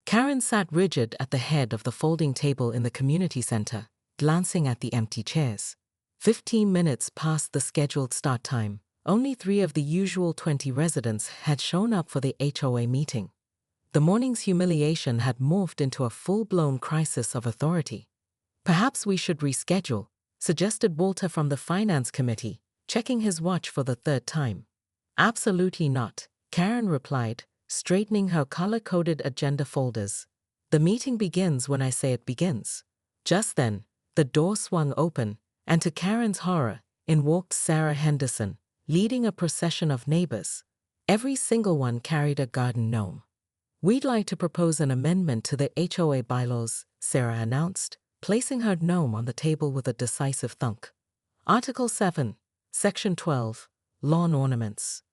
Karen sat rigid at the head of the folding table in the community center, glancing at the empty chairs. 15 minutes past the scheduled start time, only 3 of the usual 20 residents had shown up for the HOA meeting. The morning's humiliation had morphed into a full-blown crisis of authority. "Perhaps we should reschedule," suggested Walter from the finance committee, checking his watch for the 3rd time. "Absolutely not," Karen replied, straightening her color-coded agenda folders. "The meeting begins when I say it begins." Just then, the door swung open, and to Karen's horror, in walked Sarah Henderson, leading a procession of neighbors. Every single one carried a garden gnome. "We'd like to propose an amendment to the HOA bylaws," Sarah announced, placing her gnome on the table with a decisive thunk. "Article 7, Section 12, Lawn Ornaments."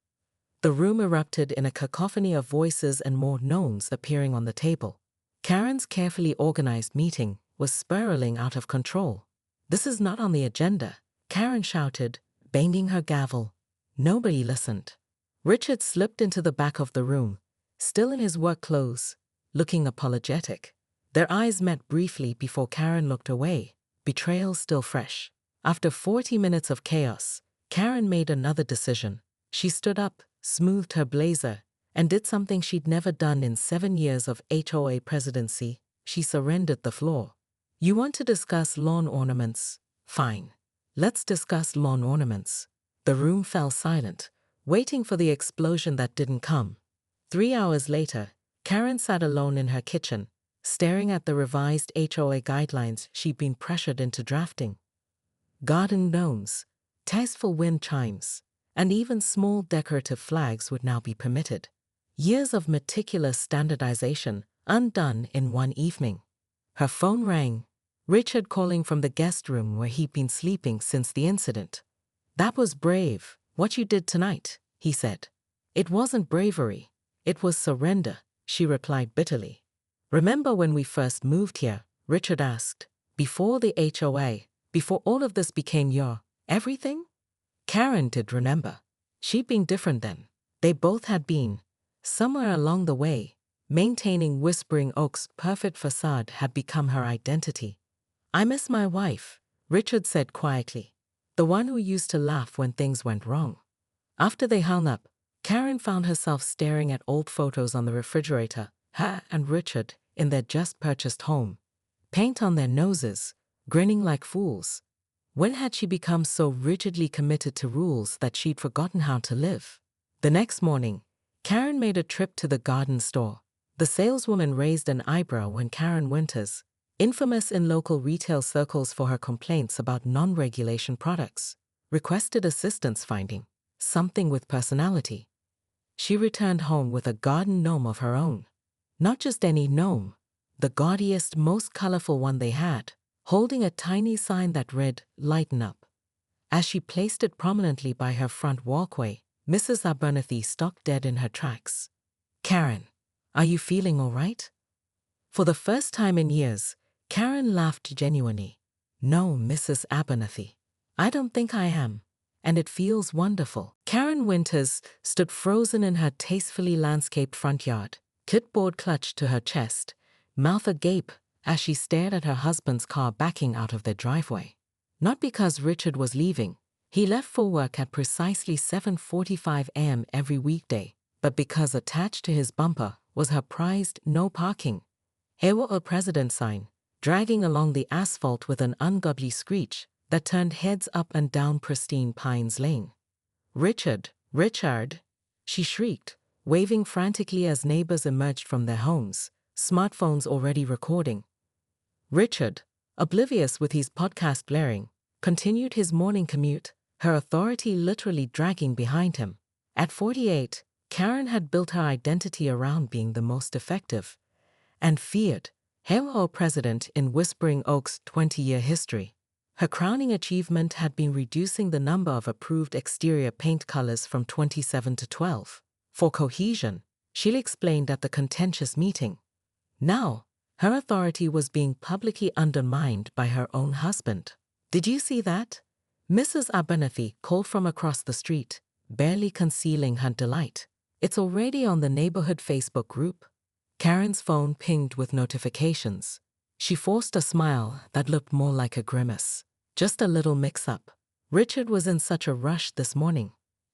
The room erupted in a cacophony of voices and more gnomes appearing on the table. Karen's carefully organized meeting was spiraling out of control. "This is not on the agenda," Karen shouted, banging her gavel. Nobody listened. Richard slipped into the back of the room, still in his work clothes, looking apologetic. Their eyes met briefly before Karen looked away, betrayal still fresh. After 40 minutes of chaos, Karen made another decision. She stood up, smoothed her blazer, and did something she'd never done in 7 years of HOA presidency. She surrendered the floor. "You want to discuss lawn ornaments? Fine. Let's discuss lawn ornaments." The room fell silent, waiting for the explosion that didn't come. 3 hours later, Karen sat alone in her kitchen, staring at the revised HOA guidelines she'd been pressured into drafting. Garden gnomes, tasteful wind chimes, and even small decorative flags would now be permitted. Years of meticulous standardization undone in one evening. Her phone rang. Richard calling from the guest room where he'd been sleeping since the incident. "That was brave, what you did tonight," he said. "It wasn't bravery, it was surrender," she replied bitterly. "Remember when we first moved here?" Richard asked. "Before the HOA, before all of this became your everything?" Karen did remember. She'd been different then. They both had been. Somewhere along the way, maintaining Whispering Oak's perfect facade had become her identity. "I miss my wife," Richard said quietly, "the one who used to laugh when things went wrong." After they hung up, Karen found herself staring at old photos on the refrigerator, her and Richard in their just-purchased home, paint on their noses, grinning like fools. When had she become so rigidly committed to rules that she'd forgotten how to live? The next morning, Karen made a trip to the garden store. The saleswoman raised an eyebrow when Karen Winters, infamous in local retail circles for her complaints about non-regulation products, requested assistance finding something with personality. She returned home with a garden gnome of her own. Not just any gnome, the gaudiest, most colorful one they had, holding a tiny sign that read, "Lighten Up." As she placed it prominently by her front walkway, Mrs. Abernathy stopped dead in her tracks. "Karen, are you feeling all right?" For the first time in years, Karen laughed genuinely. "No, Mrs. Abernathy, I don't think I am, and it feels wonderful." Karen Winters stood frozen in her tastefully landscaped front yard, clipboard clutched to her chest, mouth agape as she stared at her husband's car backing out of their driveway. Not because Richard was leaving. He left for work at precisely 7:45 a.m. every weekday, but because attached to his bumper was her prized "No Parking" HOA president sign, dragging along the asphalt with an ungodly screech that turned heads up and down pristine Pines Lane. "Richard, Richard!" she shrieked, waving frantically as neighbors emerged from their homes, smartphones already recording. Richard, oblivious with his podcast blaring, continued his morning commute, her authority literally dragging behind him. At 48, Karen had built her identity around being the most effective and feared HOA president in Whispering Oak's 20-year history. Her crowning achievement had been reducing the number of approved exterior paint colors from 27 to 12. For cohesion, she explained at the contentious meeting. Now, her authority was being publicly undermined by her own husband. "Did you see that?" Mrs. Abernathy called from across the street, barely concealing her delight. "It's already on the neighborhood Facebook group." Karen's phone pinged with notifications. She forced a smile that looked more like a grimace. Just a little mix-up. Richard was in such a rush this morning.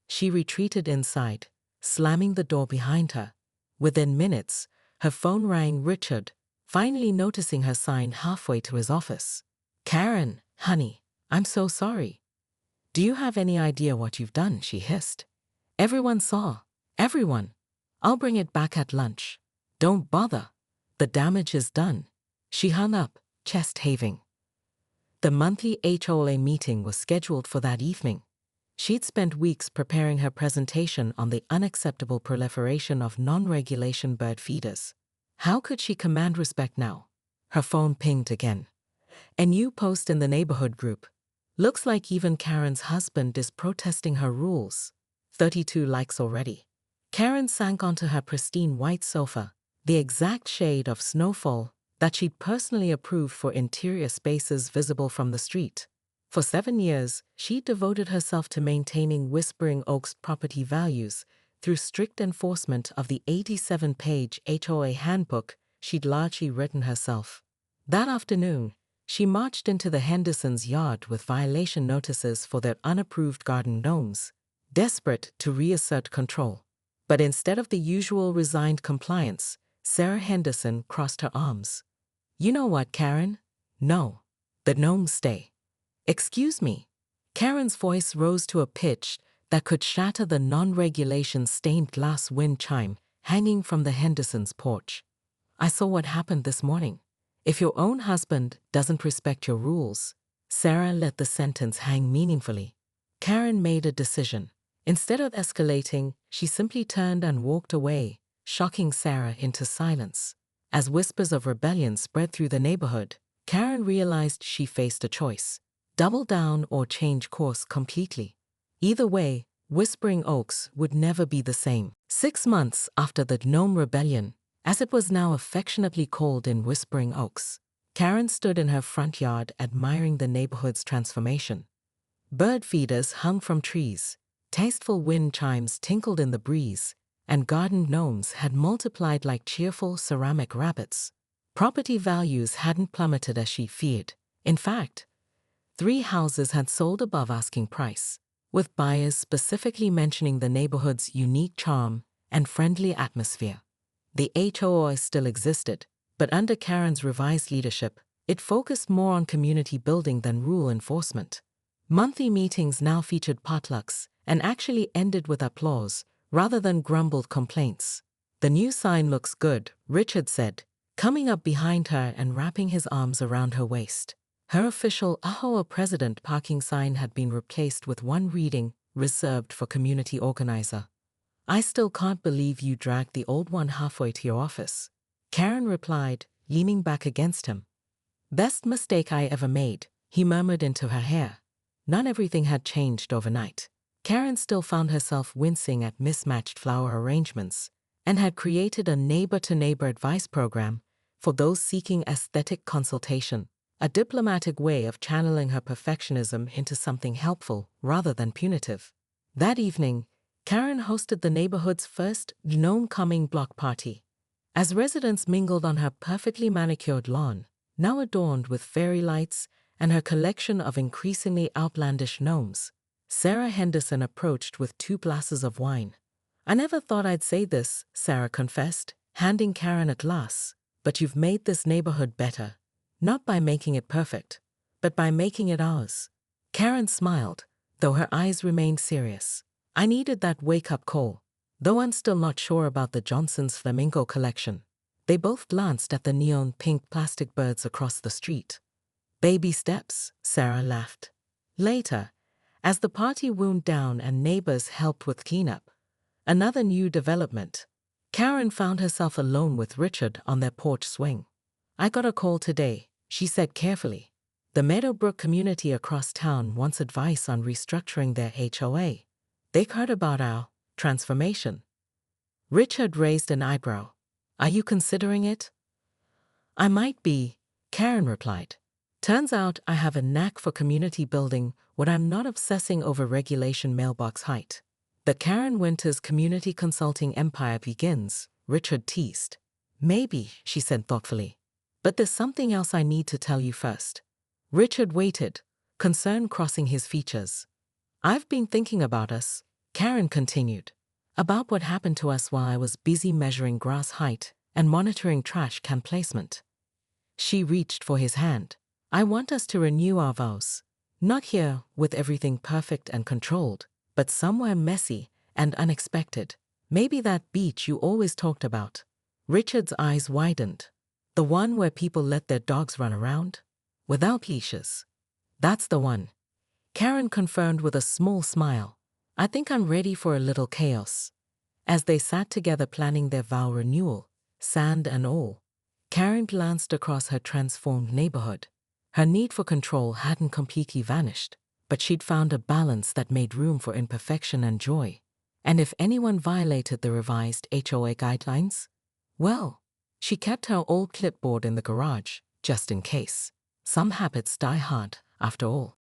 She retreated inside, slamming the door behind her. Within minutes, her phone rang. Richard, finally noticing her, signed halfway to his office. "Karen, honey, I'm so sorry. Do you have any idea what you've done?" she hissed. "Everyone saw. Everyone. I'll bring it back at lunch. Don't bother. The damage is done." She hung up, chest heaving. The monthly HOA meeting was scheduled for that evening. She'd spent weeks preparing her presentation on the unacceptable proliferation of non-regulation bird feeders. How could she command respect now? Her phone pinged again. A new post in the neighborhood group. "Looks like even Karen's husband is protesting her rules." 32 likes already. Karen sank onto her pristine white sofa, the exact shade of snowfall that she'd personally approved for interior spaces visible from the street. For 7 years, she devoted herself to maintaining Whispering Oaks' property values through strict enforcement of the 87-page HOA handbook she'd largely written herself. That afternoon, she marched into the Hendersons' yard with violation notices for their unapproved garden gnomes, desperate to reassert control. But instead of the usual resigned compliance, Sarah Henderson crossed her arms. "You know what, Karen? No. The gnomes stay." "Excuse me." Karen's voice rose to a pitch that could shatter the non-regulation stained glass wind chime hanging from the Hendersons' porch. "I saw what happened this morning. If your own husband doesn't respect your rules." Sarah let the sentence hang meaningfully. Karen made a decision. Instead of escalating, she simply turned and walked away, shocking Sarah into silence. As whispers of rebellion spread through the neighborhood, Karen realized she faced a choice: double down or change course completely. Either way, Whispering Oaks would never be the same. 6 months after the Gnome Rebellion, as it was now affectionately called in Whispering Oaks, Karen stood in her front yard admiring the neighborhood's transformation. Bird feeders hung from trees, tasteful wind chimes tinkled in the breeze, and garden gnomes had multiplied like cheerful ceramic rabbits. Property values hadn't plummeted as she feared. In fact, 3 houses had sold above asking price, with buyers specifically mentioning the neighborhood's unique charm and friendly atmosphere. The HOA still existed, but under Karen's revised leadership, it focused more on community building than rule enforcement. Monthly meetings now featured potlucks and actually ended with applause rather than grumbled complaints. "The new sign looks good," Richard said, coming up behind her and wrapping his arms around her waist. Her official AHOA President parking sign had been replaced with one reading, "Reserved for Community Organizer." "I still can't believe you dragged the old one halfway to your office," Karen replied, leaning back against him. "Best mistake I ever made," he murmured into her hair. Not everything had changed overnight. Karen still found herself wincing at mismatched flower arrangements and had created a neighbor-to-neighbor advice program for those seeking aesthetic consultation, a diplomatic way of channeling her perfectionism into something helpful rather than punitive. That evening, Karen hosted the neighborhood's first gnome-coming block party. As residents mingled on her perfectly manicured lawn, now adorned with fairy lights and her collection of increasingly outlandish gnomes, Sarah Henderson approached with 2 glasses of wine. "I never thought I'd say this," Sarah confessed, handing Karen a glass, "but you've made this neighborhood better. Not by making it perfect, but by making it ours." Karen smiled, though her eyes remained serious. "I needed that wake-up call, though I'm still not sure about the Johnson's flamingo collection." They both glanced at the neon pink plastic birds across the street. "Baby steps," Sarah laughed. Later, as the party wound down and neighbors helped with cleanup, another new development, Karen found herself alone with Richard on their porch swing. "I got a call today," she said carefully. "The Meadowbrook community across town wants advice on restructuring their HOA. They heard about our transformation." Richard raised an eyebrow. "Are you considering it?" "I might be," Karen replied. "Turns out I have a knack for community building when I'm not obsessing over regulation mailbox height." "The Karen Winters community consulting empire begins," Richard teased. Maybe, she said thoughtfully. But there's something else I need to tell you first. Richard waited, concern crossing his features. I've been thinking about us, Karen continued. About what happened to us while I was busy measuring grass height and monitoring trash can placement. She reached for his hand. I want us to renew our vows. Not here, with everything perfect and controlled, but somewhere messy and unexpected. Maybe that beach you always talked about. Richard's eyes widened. The one where people let their dogs run around? Without leashes. That's the one. Karen confirmed with a small smile. I think I'm ready for a little chaos. As they sat together planning their vow renewal, sand and all, Karen glanced across her transformed neighborhood. Her need for control hadn't completely vanished, but she'd found a balance that made room for imperfection and joy. And if anyone violated the revised HOA guidelines, well, she kept her old clipboard in the garage, just in case. Some habits die hard, after all.